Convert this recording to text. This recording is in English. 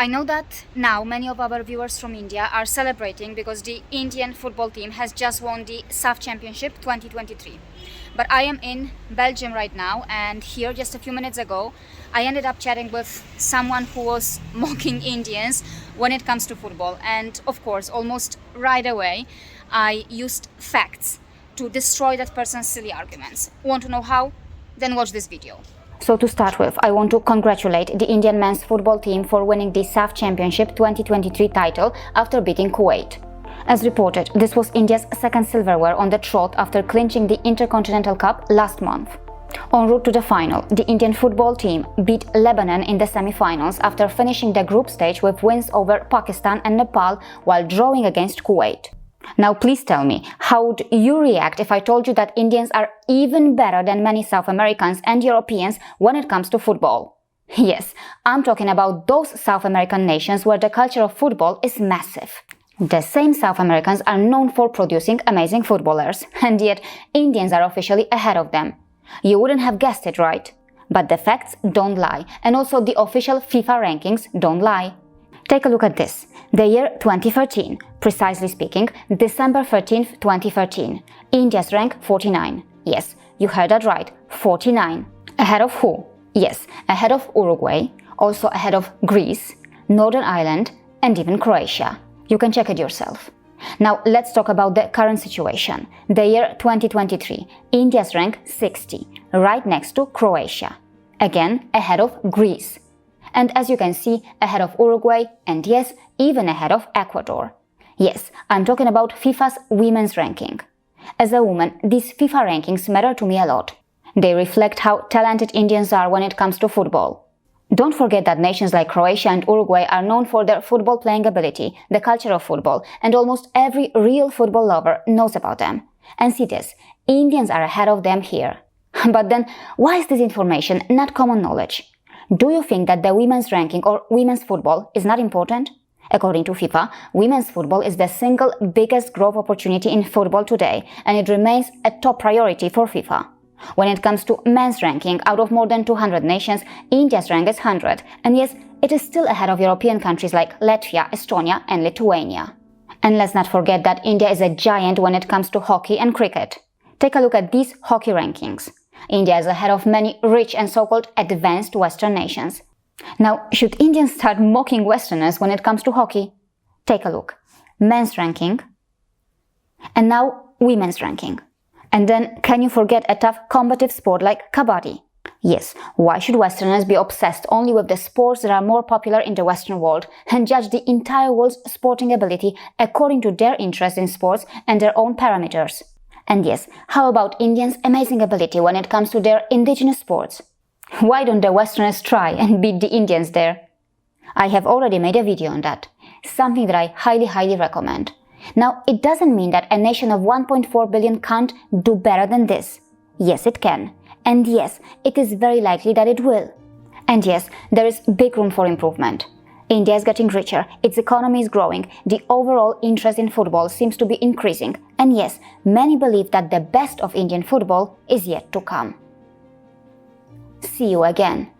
I know that now many of our viewers from India are celebrating because the Indian football team has just won the SAFF Championship 2023. But I am in Belgium right now, and here just a few minutes ago I ended up chatting with someone who was mocking Indians when it comes to football, and of course almost right away I used facts to destroy that person's silly arguments. Want to know how? Then watch this video. So to start with, I want to congratulate the Indian men's football team for winning the SAFF Championship 2023 title after beating Kuwait. As reported, this was India's second silverware on the trot after clinching the Intercontinental Cup last month. En route to the final, the Indian football team beat Lebanon in the semi-finals after finishing the group stage with wins over Pakistan and Nepal while drawing against Kuwait. Now please tell me, how would you react if I told you that Indians are even better than many South Americans and Europeans when it comes to football? Yes, I'm talking about those South American nations where the culture of football is massive. The same South Americans are known for producing amazing footballers, and yet Indians are officially ahead of them. You wouldn't have guessed it, right? But the facts don't lie, and also the official FIFA rankings don't lie. Take a look at this. The year 2013, precisely speaking, December 13th, 2013. India's rank 49. Yes, you heard that right, 49. Ahead of who? Yes, ahead of Uruguay, also ahead of Greece, Northern Ireland, and even Croatia. You can check it yourself. Now let's talk about the current situation. The year 2023, India's rank 60, right next to Croatia. Again, ahead of Greece. And as you can see, ahead of Uruguay, and yes, even ahead of Ecuador. Yes, I'm talking about FIFA's women's ranking. As a woman, these FIFA rankings matter to me a lot. They reflect how talented Indians are when it comes to football. Don't forget that nations like Croatia and Uruguay are known for their football playing ability, the culture of football, and almost every real football lover knows about them. And see this, Indians are ahead of them here. But then, why is this information not common knowledge? Do you think that the women's ranking or women's football is not important? According to FIFA, women's football is the single biggest growth opportunity in football today, and it remains a top priority for FIFA. When it comes to men's ranking, out of more than 200 nations, India's rank is 100, and yes, it is still ahead of European countries like Latvia, Estonia and Lithuania. And let's not forget that India is a giant when it comes to hockey and cricket. Take a look at these hockey rankings. India is ahead of many rich and so-called advanced Western nations. Now, should Indians start mocking Westerners when it comes to hockey? Take a look. Men's ranking. And now, women's ranking. And then, can you forget a tough combative sport like kabaddi? Yes, why should Westerners be obsessed only with the sports that are more popular in the Western world and judge the entire world's sporting ability according to their interest in sports and their own parameters? And yes, how about Indians' amazing ability when it comes to their indigenous sports? Why don't the Westerners try and beat the Indians there? I have already made a video on that, something that I highly recommend. Now, it doesn't mean that a nation of 1.4 billion can't do better than this. Yes, it can. And yes, it is very likely that it will. And yes, there is big room for improvement. India is getting richer, its economy is growing, the overall interest in football seems to be increasing, and yes, many believe that the best of Indian football is yet to come. See you again.